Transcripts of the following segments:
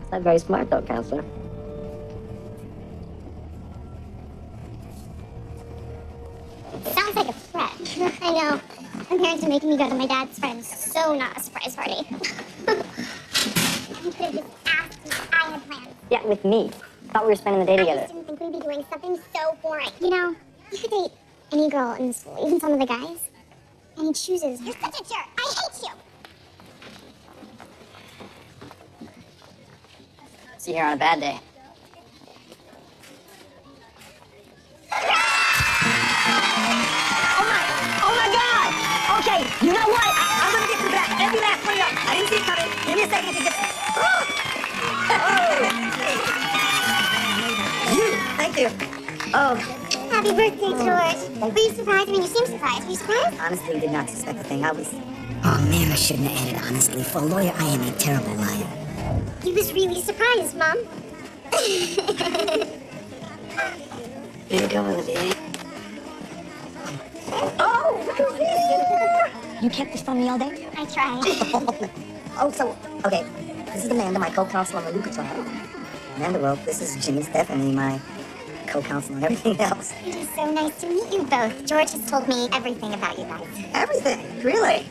It's not very smart, though, counselor. Sounds like a threat. I know. My parents are making me go to my dad's friend's not a surprise party. You could have just asked me. I had plans. Yeah, with me. Thought we were spending the day I together. just didn't think we'd be doing something so boring. You know, you could date any girl in the school, even some of the guys. And he chooses. You're such a jerk. I hate you. See you here on a bad day. Oh my God! Okay, you know what? I'm gonna get you back every last one of y'all. I didn't see it coming. Give me a second to get. You, thank you. Oh. Happy birthday, George. Were you surprised? I mean, you seem surprised. Were you surprised? Honestly, did not suspect a thing. I was. Oh man, I shouldn't have added honestly. For a lawyer, I am a terrible liar. He was really surprised, Mom. What are you doing with it, Oh! You kept this from me all day? I tried. Oh, so, okay. This is Amanda, my co-counsel on the Luca trial. Amanda Rope, this is Jimmy Stephanie, my co-counsel on everything else. It is so nice to meet you both. George has told me everything about you guys. Everything? Really?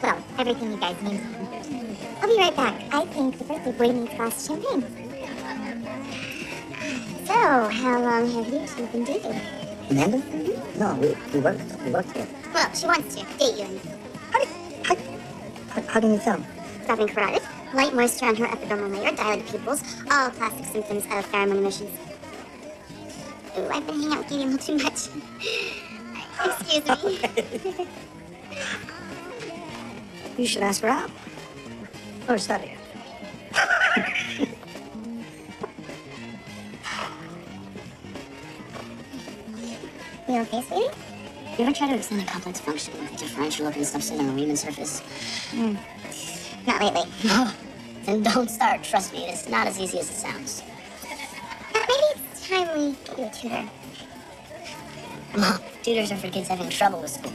Well, everything you guys need. I'll be right back. I think the birthday boy needs a glass of champagne. So, how long have you two been dating? Amanda? No, we work together. Well, she wants to date you. How can you tell? Stopping carotid, light moisture on her epidermal layer, dilated pupils, all classic symptoms of pheromone emissions. Ooh, I've been hanging out with you a little too much. Excuse me. You should ask her out. Or study it. You okay, sweetie? You ever try to extend a complex function with a differential looking subset on a Riemann surface? Not lately. No. Then don't start. Trust me, it's not as easy as it sounds. Maybe it's time we get you a tutor. Mom, tutors are for kids having trouble with school.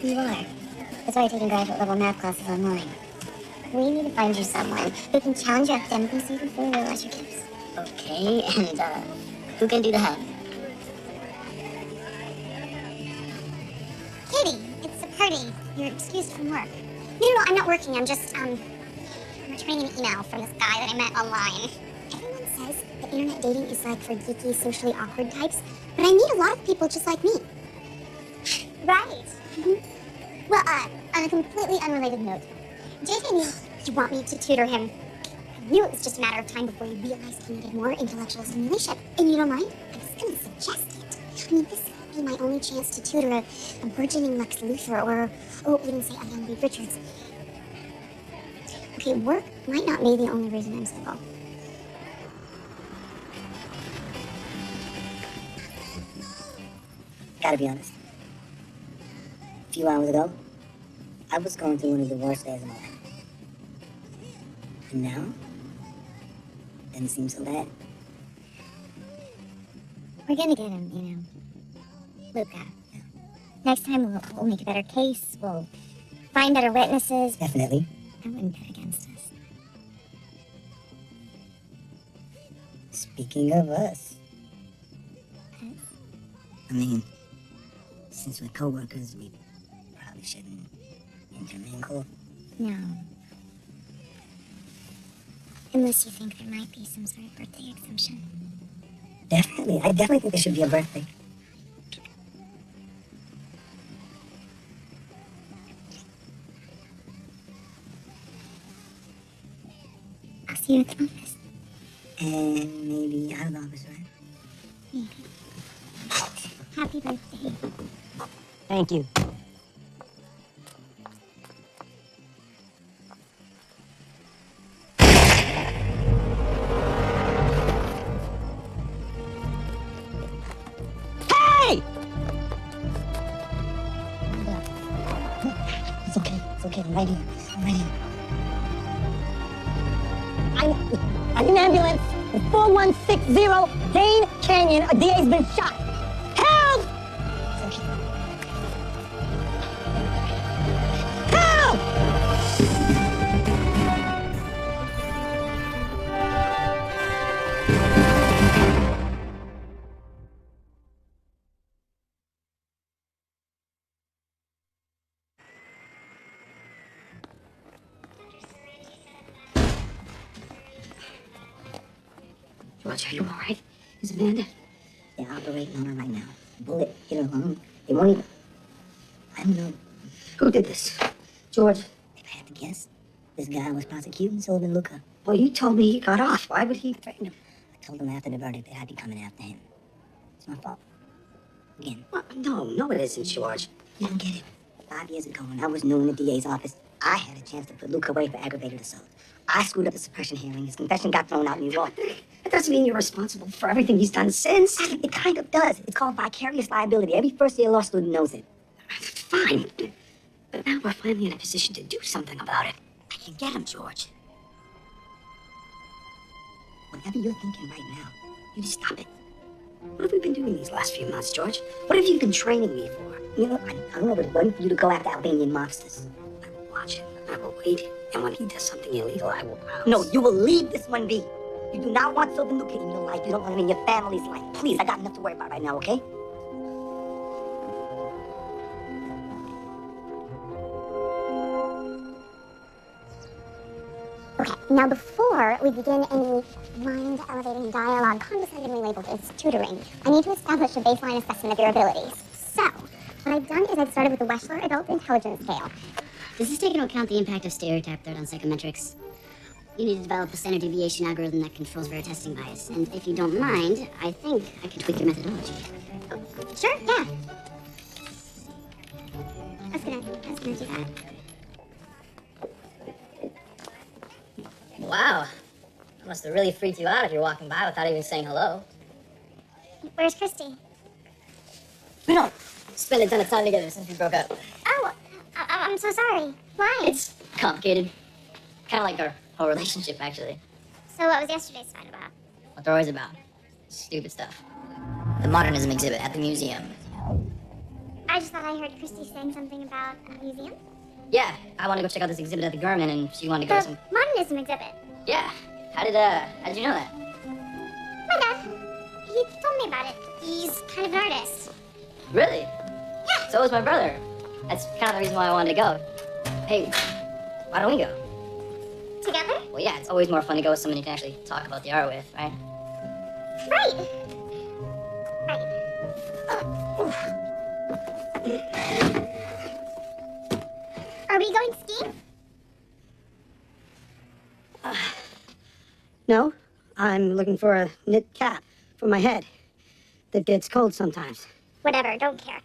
You are. That's why you're taking graduate level math classes online. We need to find you someone who can challenge you academically so you can fully realize your gifts. Okay, and who can do that? Katie, it's a party. You're excused from work. No, I'm not working. I'm just, I'm returning an email from this guy that I met online. Everyone says that internet dating is like for geeky, socially awkward types, but I meet a lot of people just like me. Right. Well, on a completely unrelated note, JJ knew you want me to tutor him. I knew it was just a matter of time before you realized he needed more intellectual stimulation. And you don't mind? I was gonna suggest it. I mean, this would be my only chance to tutor a burgeoning Lex Luthor or, even say a young Reed Richards. Okay, work might not be the only reason I'm single. Gotta be honest. A few hours ago, I was going through one of the worst days of my life. And now, doesn't seem so bad. We're gonna get him, Luca. Next time we'll make a better case. We'll find better witnesses. Definitely. I wouldn't bet against us. Speaking of us. I mean, since we're co-workers, we probably shouldn't intermingle. No. Unless you think there might be some sort of birthday exemption. Definitely. I definitely think there should be a birthday. I'll see you at the office. And maybe out of the office, right? Maybe. Happy birthday. Thank you. Hey! It's okay. It's okay. I'm right here. I'm right here. I'm in ambulance. 4160 Dane Canyon. A DA's been shot. Help! It's okay. Help! George, are you all right? Is Amanda? They're operating on her right now. Bullet hit her lung. They won't even... I don't know. Who did this? George? If I had to guess, this guy was prosecuting Sylvan Luca. Well, you told me he got off. Why would he threaten him? I told him after the verdict that I'd be coming after him. It's my fault. Again. Well, no, it isn't, George. You don't get it. 5 years ago, when I was new in the DA's office, I had a chance to put Luca away for aggravated assault. I screwed up the suppression hearing. His confession got thrown out in New York. That doesn't mean you're responsible for everything he's done since. It kind of does. It's called vicarious liability. Every first-year law student knows it. Fine. But now we're finally in a position to do something about it. I can get him, George. Whatever you're thinking right now, You stop it. What have we been doing these last few months, George? What have you been training me for? you know, I don't know, but it's waiting for you to go after Albanian mobsters. I will watch him. I will wait. And when he does something illegal, I will pounce. No, you will leave this one be. You do not want Sylvan Luca in your life. You don't want him in your family's life. Please, I got enough to worry about right now, okay? Okay, now before we begin any mind-elevating dialogue condescendingly labeled as tutoring, I need to establish a baseline assessment of your abilities. So, what I've done is I've started with the Wechsler Adult Intelligence Scale. Does this take into account the impact of stereotype threat on psychometrics? You need to develop a standard deviation algorithm that controls for testing bias. And if you don't mind, I think I could tweak your methodology. Sure, yeah. I was gonna do that. Wow. That must have really freaked you out if you're walking by without even saying hello. Where's Christy? We don't spend a ton of time together since we broke up. Oh, I'm so sorry. Why? It's complicated. Kind of like our whole relationship, actually. So what was yesterday's fight about? What they're always about. Stupid stuff. The modernism exhibit at the museum. I just thought I heard Christy saying something about a museum. Yeah, I want to go check out this exhibit at the Garmin, and she wanted to go to The some... modernism exhibit. Yeah. How did you know that? My dad. He told me about it. He's kind of an artist. Really? Yeah. So was my brother. That's kind of the reason why I wanted to go. Hey, why don't we go? Together? Well, yeah, it's always more fun to go with someone you can actually talk about the art with, right? Right. Are we going skiing? No, I'm looking for a knit cap for my head that gets cold sometimes. Whatever, don't care.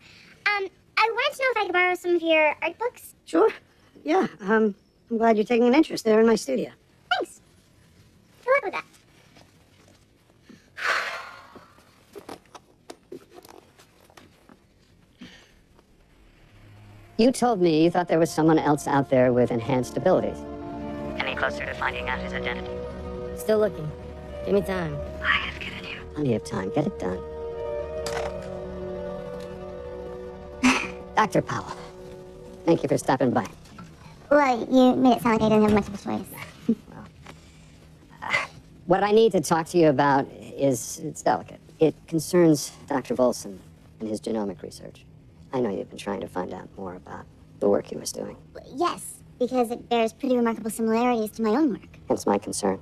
I wanted to know if I could borrow some of your art books. Sure. Yeah, I'm glad you're taking an interest. They're in my studio. Thanks. Good luck with that. You told me you thought there was someone else out there with enhanced abilities. Any closer to finding out his identity? Still looking. Give me time. I have given you plenty of time. Get it done. Dr. Powell, thank you for stopping by. Well, you made it sound like I didn't have much of a choice. What I need to talk to you about it's delicate. It concerns Dr. Volson and his genomic research. I know you've been trying to find out more about the work he was doing. Yes, because it bears pretty remarkable similarities to my own work. Hence my concern.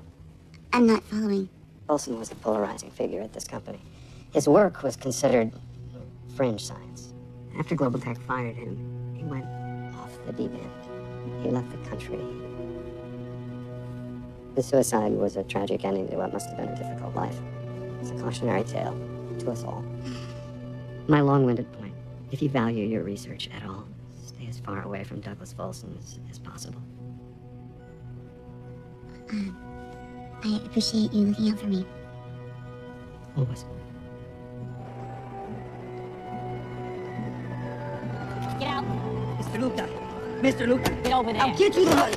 I'm not following. Volson was a polarizing figure at this company. His work was considered fringe science. After Global Tech fired him, he went off the deep end. He left the country. His suicide was a tragic ending to what must have been a difficult life. It's a cautionary tale to us all. My long-winded point, if you value your research at all, stay as far away from Douglas Volson as possible. I appreciate you looking out for me. Always. Get out. Mr. Luca. Mr. Luca. Get over there. I'll get you the money.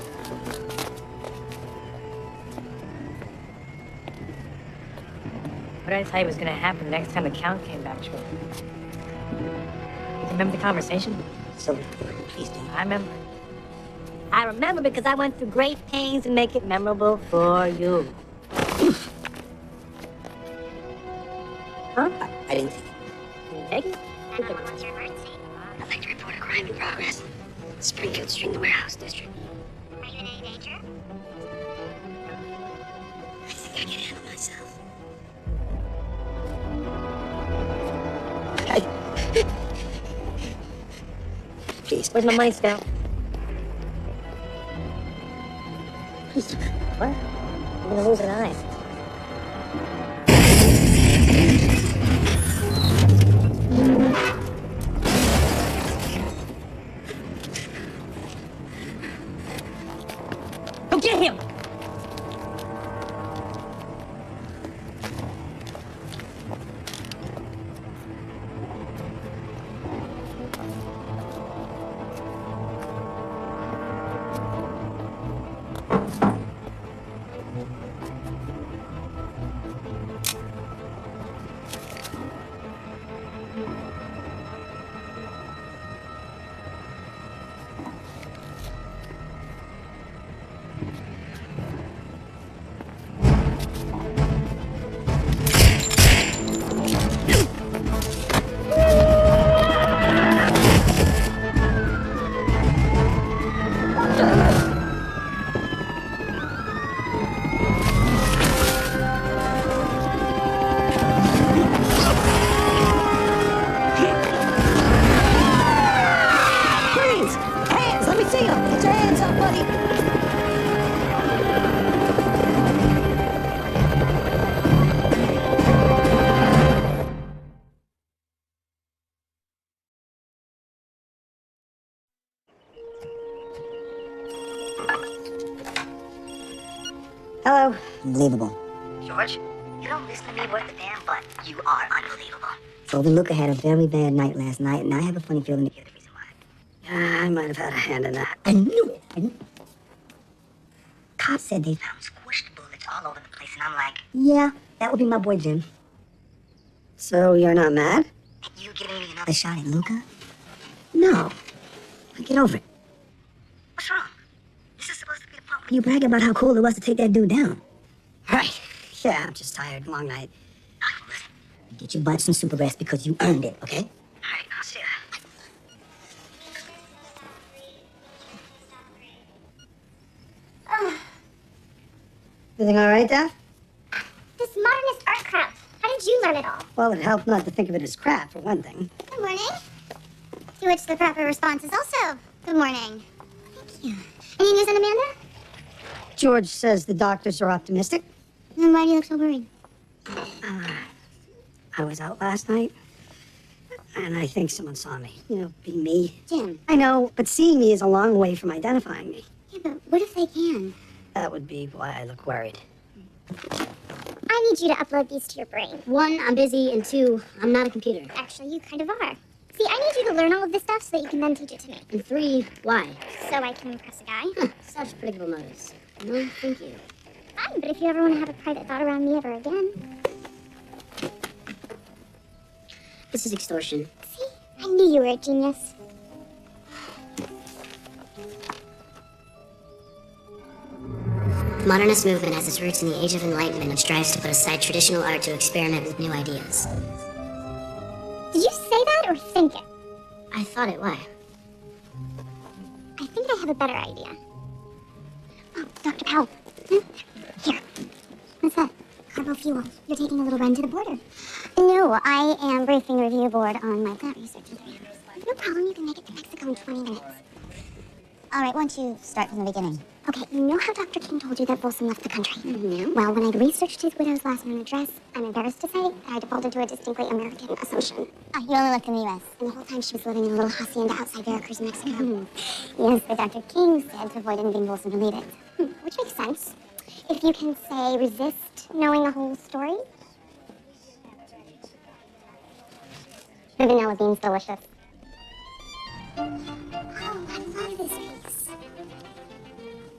What did I tell you was gonna happen the next time the Count came back, Troy? Remember the conversation? Sylvan, please don't. I remember. I remember because I went through great pains to make it memorable for you. Huh? I didn't think it. Can you take it? What's your emergency? I'd like to report a crime in progress. Springfield Street, the warehouse district. Are you in any danger? I think I can handle myself. please. Where's my money, Scout? What? I'm gonna lose an eye. Go get him! Freeze! Hands! Let me see them! Get your hands up, buddy! Hello. Unbelievable. George, you don't listen to me worth a damn, but you are unbelievable. So Luca had a very bad night last night, and I have a funny feeling that you're the reason why. I might have had a hand in that. I knew it. Cops said they found squished bullets all over the place, and I'm like, yeah, that would be my boy Jim. So you're not mad? And you giving me another shot at Luca? No. Get over it. What's wrong? This is supposed to be the part where you brag about how cool it was to take that dude down. Right. Yeah, I'm just tired. Long night. Listen, get your butt some super rest because you earned it, okay? All right, I'll see ya. Everything all right, Dad? This modernist art crap. How did you learn it all? Well, it helped not to think of it as crap, for one thing. Good morning. To which the proper response is also, good morning. Thank you. Any news on Amanda? George says the doctors are optimistic. Then why do you look so worried? I was out last night, and I think someone saw me. You know, being me. Jim. I know, but seeing me is a long way from identifying me. Yeah, but what if they can? That would be why I look worried. I need you to upload these to your brain. 1, I'm busy, and 2, I'm not a computer. Actually, you kind of are. See, I need you to learn all of this stuff so that you can then teach it to me. And 3, why? So I can impress a guy. Huh, such predictable motives. No, thank you. Fine, but if you ever want to have a private thought around me ever again. This is extortion. See, I knew you were a genius. The modernist movement has its roots in the Age of Enlightenment and strives to put aside traditional art to experiment with new ideas. Did you say that or think it? I thought it. Why? I think I have a better idea. Oh, Dr. Powell. Here. What's that? Carbo fuel. You're taking a little run to the border. No, I am briefing a review board on my plant research in 3 hours. No problem, you can make it to Mexico in 20 minutes. All right, why don't you start from the beginning? Okay, you know how Dr. King told you that Folsom left the country? Mm-hmm. Well, when I researched his widow's last known address, I'm embarrassed to say that I defaulted to a distinctly American assumption. You only lived in the U.S. And the whole time she was living in a little hacienda outside Veracruz, Mexico. Mm-hmm. Yes, but Dr. King said to avoid anything Folsom related. Which makes sense. If you can, say, resist knowing the whole story. The vanilla bean's delicious. Oh, I love this piece.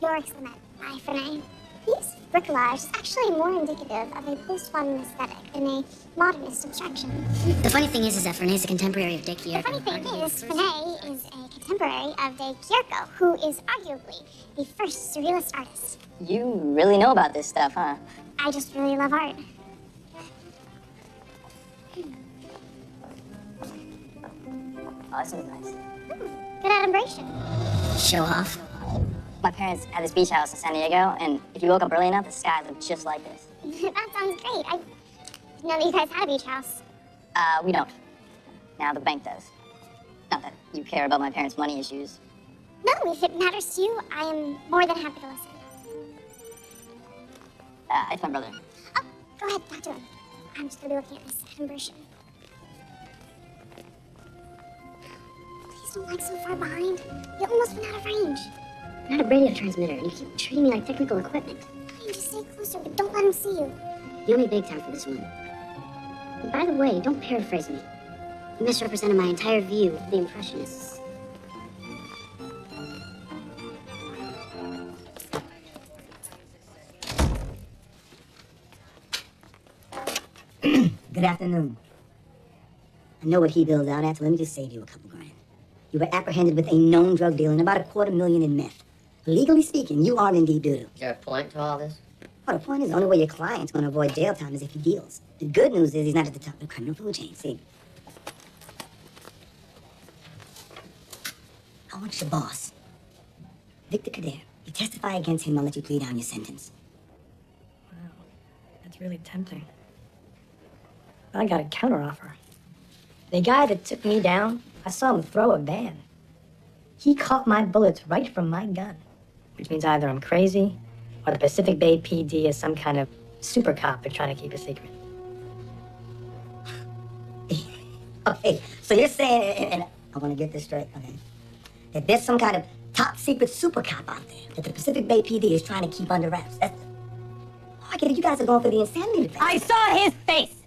Yorick's Lament by Frenet. This bricolage is actually more indicative of a post-modern aesthetic than a modernist abstraction. The funny thing is that Frenet's a contemporary of De Kierkegaard. The funny thing is, Frenet is a contemporary of De Kierkegaard, who is arguably the first surrealist artist. You really know about this stuff, huh? I just really love art. Oh, this is nice. Good adumbration. Show off. My parents had this beach house in San Diego, and if you woke up early enough, the sky looked just like this. That sounds great. I didn't know that you guys had a beach house. We don't. Now the bank does. No, that you care about my parents' money issues. No, if it matters to you, I am more than happy to listen. It's my brother. Oh, go ahead, talk to him. I'm just gonna be looking at this Edinburgh ship. Please don't lag so far behind. You almost went out of range. I'm not a radio transmitter, and you keep treating me like technical equipment. Fine, just stay closer, but don't let him see you. You owe me big time for this one. And by the way, don't paraphrase me. You misrepresented my entire view of the Impressionists. Good afternoon. I know what he billed out at, so let me just save you a couple grand. You were apprehended with a known drug deal and about $250,000 in meth. Legally speaking, you are in deep doo-doo. Is there a point to all this? Well, the point is, the only way your client's going to avoid jail time is if he deals. The good news is he's not at the top of the criminal food chain. See, I want your boss, Victor Kader. You testify against him, I'll let you plead down your sentence. Wow, that's really tempting. I got a counteroffer. The guy that took me down, I saw him throw a van. He caught my bullets right from my gun, which means either I'm crazy or the Pacific Bay PD is some kind of super cop they're trying to keep a secret. Okay, so you're saying, and I want to get this straight, okay, that there's some kind of top secret super cop out there that the Pacific Bay PD is trying to keep under wraps. That's... Oh, I get it. You guys are going for the insanity defense. I saw his face!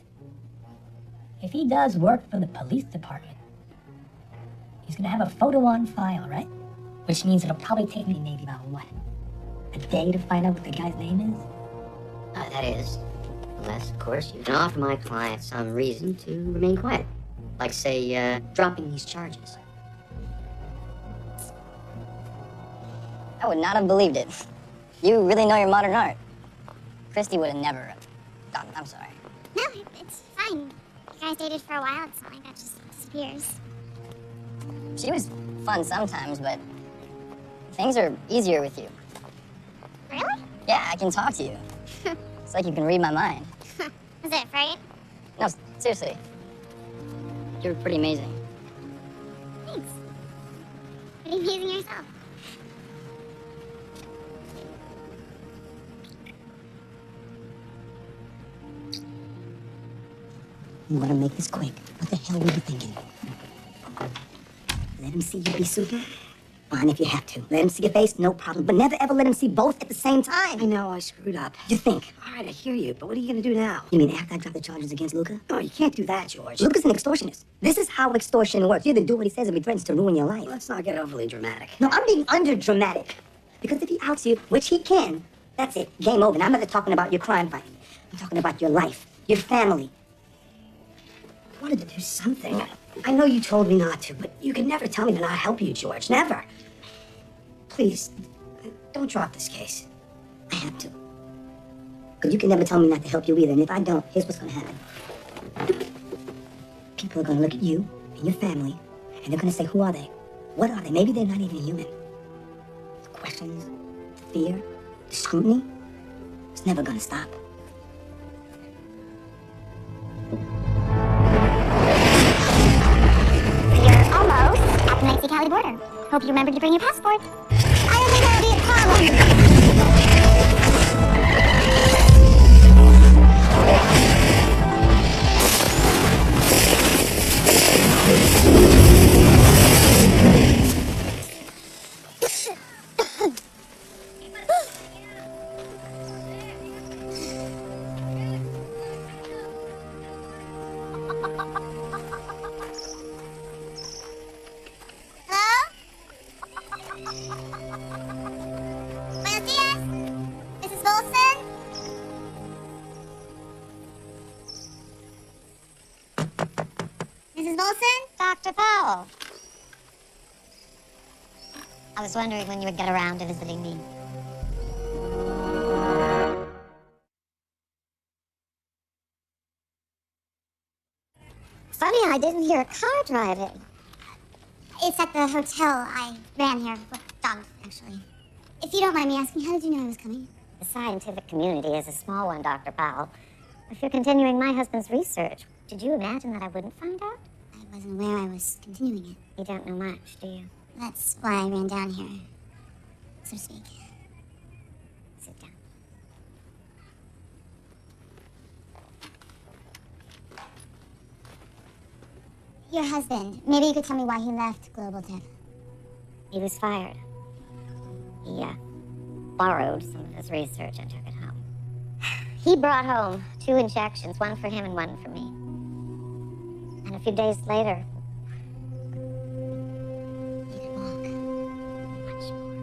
If he does work for the police department, he's gonna have a photo on file, right? Which means it'll probably take me maybe about, what, a day to find out what the guy's name is? That is, unless, of course, you can offer my client some reason to remain quiet. Like, say, dropping these charges. I would not have believed it. You really know your modern art. Christy would have never done it. I'm sorry. No, it's fine. You guys dated for a while, it's not like that just disappears. She was fun sometimes, but things are easier with you. Really? Yeah, I can talk to you. It's like you can read my mind. Is it right? No, seriously. You're pretty amazing. Thanks. Pretty amazing yourself. You want to make this quick. What the hell were you thinking? Let him see you be super? Fine if you have to. Let him see your face, no problem. But never ever let him see both at the same time. I know I screwed up. You think? All right, I hear you, but what are you gonna do now? You mean after I drop the charges against Luca? No, you can't do that, George. Luca's an extortionist. This is how extortion works. You either do what he says or he threatens to ruin your life. Let's not get overly dramatic. No, I'm being under-dramatic. Because if he outs you, which he can, that's it. Game over. And I'm not talking about your crime fight. I'm talking about your life, your family. I wanted to do something. I know you told me not to, but you can never tell me to not help you, George. Never. Please, don't drop this case. I have to. But you can never tell me not to help you either. And if I don't, here's what's going to happen. People are going to look at you and your family, and they're going to say, who are they? What are they? Maybe they're not even human. The questions, the fear, the scrutiny, it's never going to stop. You're almost at the Mexico border. Hope you remembered to bring your passport. I don't think that'll be a problem. Buenos dias, Mrs. Wilson. Mrs. Wilson? Dr. Powell. I was wondering when you would get around to visiting me. Funny, I didn't hear a car driving. It's at the hotel. I ran here with Don, actually. If you don't mind me asking, how did you know I was coming? The scientific community is a small one, Dr. Powell. If you're continuing my husband's research, did you imagine that I wouldn't find out? I wasn't aware I was continuing it. You don't know much, do you? That's why I ran down here, so to speak. Sit down. Your husband, maybe you could tell me why he left Global Tip. He was fired. He, borrowed some of his research and took it home. He brought home 2 injections, one for him and one for me. And a few days later, You could walk. much more.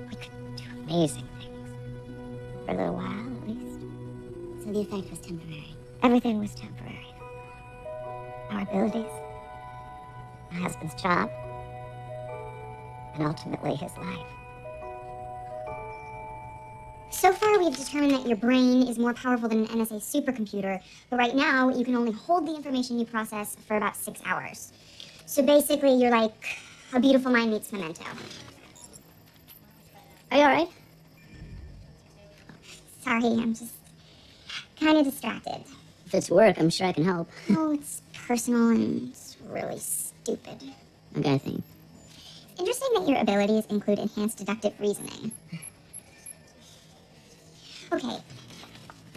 We could do amazing things. For a little while, at least. So the effect was temporary. Everything was temporary. Our abilities, my husband's job, and ultimately his life. So far, we've determined that your brain is more powerful than an NSA supercomputer, but right now, you can only hold the information you process for about 6 hours. So basically, you're like a beautiful mind meets Memento. Are you alright? Sorry, I'm just kind of distracted. If it's work, I'm sure I can help. Oh, it's personal and it's really stupid. Okay, I think. Interesting that your abilities include enhanced deductive reasoning. Okay,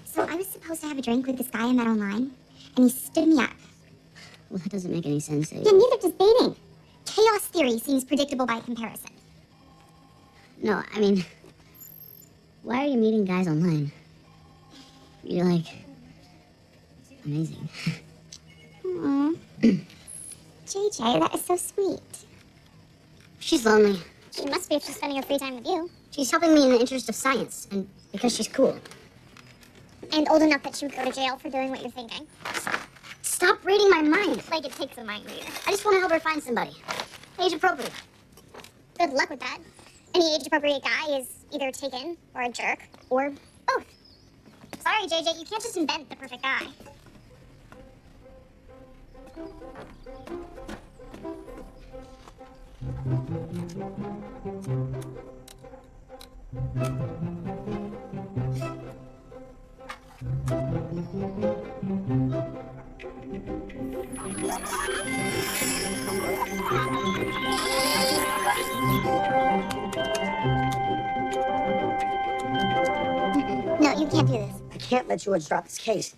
so I was supposed to have a drink with this guy I met online, and he stood me up. Well, that doesn't make any sense. Yeah, neither does baiting. Chaos theory seems predictable by comparison. No, I mean, why are you meeting guys online? You're like amazing. Aww. JJ, that is so sweet. She's lonely. She must be if she's spending her free time with you. She's helping me in the interest of science, and because she's cool. And old enough that she would go to jail for doing what you're thinking. Stop reading my mind. Like it takes a mind reader. I just want to help her find somebody. Age appropriate. Good luck with that. Any age-appropriate guy is either taken or a jerk, or both. Sorry, JJ, you can't just invent the perfect guy. No, you can't do this. I can't let George drop this case.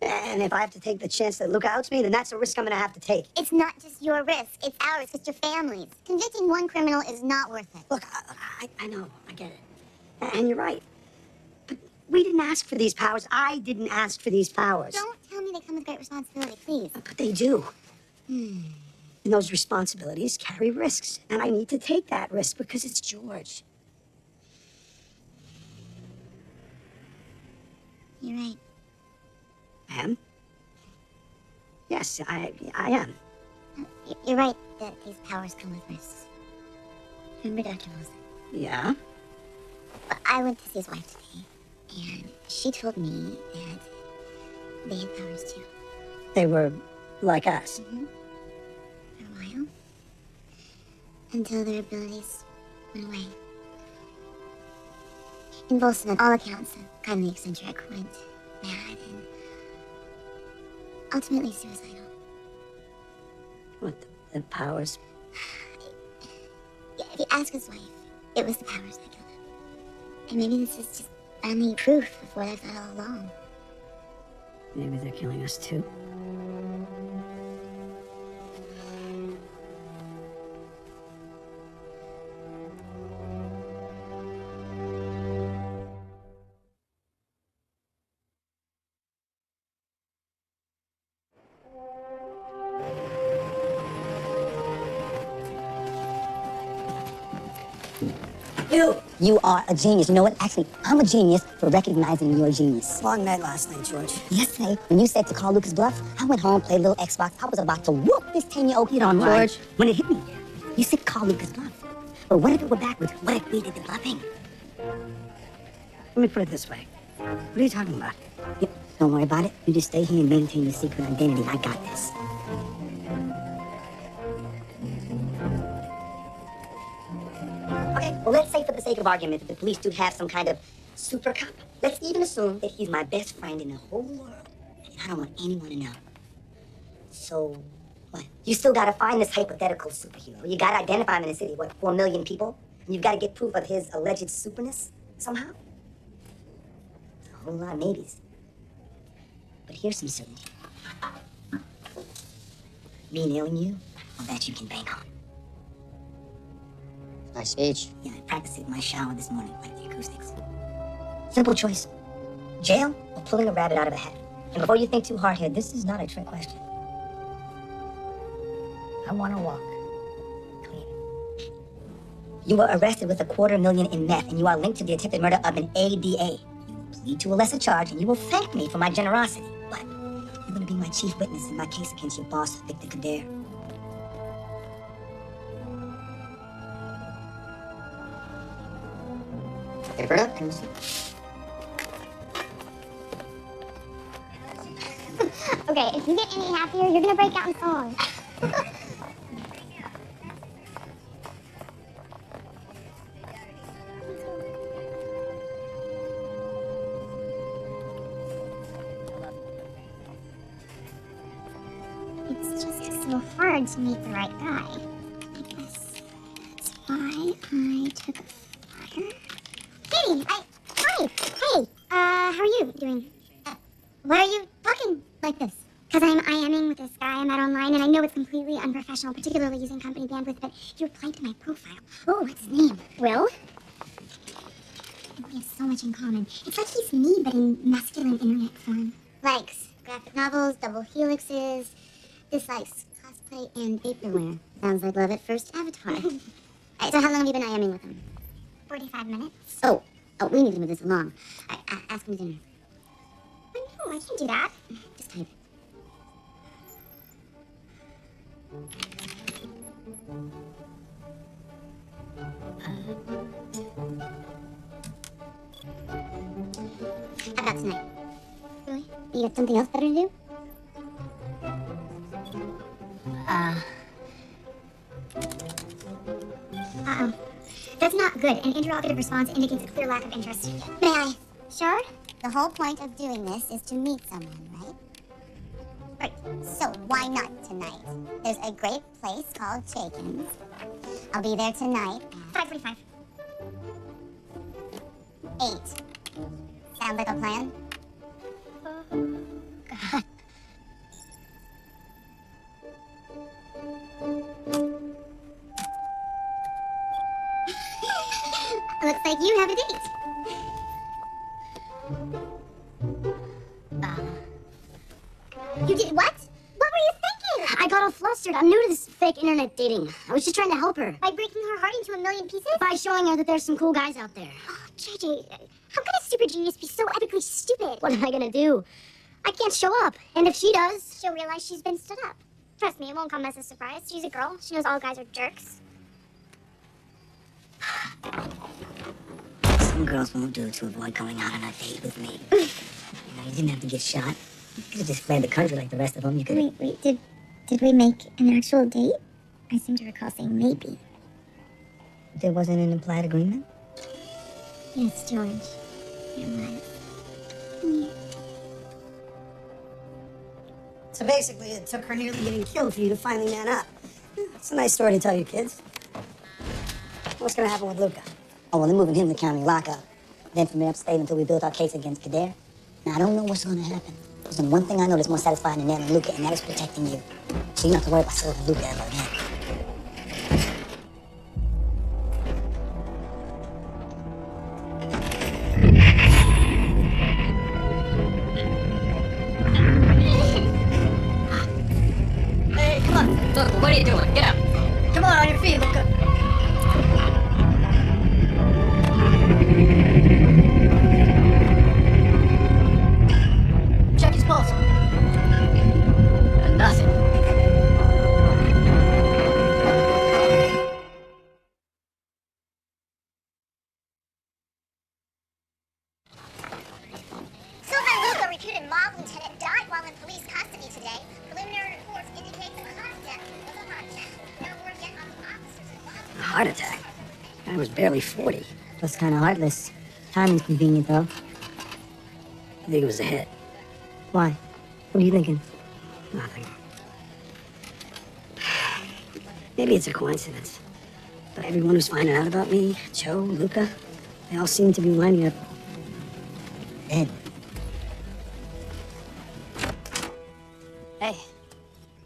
And if I have to take the chance that Luca outs me, then that's a risk I'm gonna have to take. It's not just your risk, it's ours, it's your family's. Convicting one criminal is not worth it. Look, I know, I get it. And you're right. But we didn't ask for these powers. I didn't ask for these powers. Don't tell me they come with great responsibility, please. But they do. And those responsibilities carry risks. And I need to take that risk because it's George. You're right. I am? Yes, I am. You're right that these powers come with risks. And ridiculous. Yeah? But I went to see his wife today, and she told me that they had powers too. They were like us. For a while. Until their abilities went away. And Volson, at all accounts, kind of the eccentric, went mad and ultimately suicidal. What, the powers? Yeah, if you ask his wife, it was the powers that killed him. And maybe this is just finally proof of what I thought all along. Maybe they're killing us too. You are a genius. You know what? Actually, I'm a genius for recognizing your genius. Long night last night, George. Yesterday, when you said to call Lucas bluff, I went home, played a little Xbox. I was about to whoop this 10-year-old kid online. George. When it hit me, you said call Lucas bluff. But what if it were backwards? What if we did the bluffing? Let me put it this way. What are you talking about? Yeah, don't worry about it. You just stay here and maintain your secret identity. I got this. Okay, well, let's say for the sake of argument that the police do have some kind of super cop. Let's even assume that he's my best friend in the whole world. And I don't want anyone to know. So, what? You still gotta find this hypothetical superhero. You gotta identify him in the city, what, 4 million people? And you've gotta get proof of his alleged superness somehow? A whole lot of maybes. But here's some certainty. Me nailing you, well, that you can bank on. Nice speech. Yeah, I practiced it in my shower this morning, like the acoustics. Simple choice. Jail or pulling a rabbit out of a hat? And before you think too hard here, this is not a trick question. I want to walk clean. You were arrested with $250,000 in meth, and you are linked to the attempted murder of an ADA. You will plead to a lesser charge, and you will thank me for my generosity. But you're going to be my chief witness in my case against your boss, Victor Kader. Roberta? Okay, if you get any happier, you're gonna break out in song. It's just so hard to meet the right guy. I guess that's why I took a flyer. Katie, hi! Hey, how are you doing? Why are you talking like this? Because I'm IMing with this guy I met online, and I know it's completely unprofessional, particularly using company bandwidth, but he replied to my profile. Oh, what's his name? Will? We have so much in common. It's like he's me, but in masculine internet form. Likes graphic novels, double helixes, dislikes cosplay and vaporware. Sounds like love at first avatar. Alright, so how long have you been IMing with him? 45 minutes. Oh, we need to move this along. Ask him to dinner. Oh, I can't do that. Just type. How about tonight? Really? You got something else better to do? Uh-oh. That's not good. An interrogative response indicates a clear lack of interest. May I? Sure? The whole point of doing this is to meet someone, right? Right. So why not tonight? There's a great place called Chaikin's. I'll be there tonight at 5:45. 8. Sound like a plan? God. Looks like you have a date. You did what? What were you thinking? I got all flustered. I'm new to this fake internet dating. I was just trying to help her By breaking her heart into a million pieces? by showing her that there's some cool guys out there. Oh, JJ, how could a super genius be so epically stupid? What am I gonna do? I can't show up. And if she does, She'll realize she's been stood up. Trust me, it won't come as a surprise. She's a girl. She knows all guys are jerks. Some girls won't do it to avoid going out on a date with me. You didn't have to get shot. You could have just fled the country like the rest of them. You could. Wait, did we make an actual date? I seem to recall saying maybe. There wasn't an implied agreement? Yes, George. There was. Yeah. So basically, it took her nearly getting killed for you to finally man up. It's a nice story to tell your kids. What's gonna happen with Luca? Oh, well, they're moving him to county lockup. Then from there upstate until we build our case against Kader. Now, I don't know what's gonna happen. There's only one thing I know that's more satisfying than nailing Luca, and that is protecting you. So you don't have to worry about serving Luca ever again. Hey, come on. Look, what are you doing? Get up. Come on your feet, Luca. Check his pulse. Nothing. Silver Luke, a reputed mob lieutenant, died while in police custody today. Preliminary reports indicate the cause of death was a heart attack. No word yet on the officers involved. A heart attack? I was barely 40. That's kind of heartless. Timing's convenient, though. I think it was a hit. Why? What are you thinking? Nothing. Maybe it's a coincidence. But everyone who's finding out about me, Joe, Luca, they all seem to be lining up. Ed. Hey,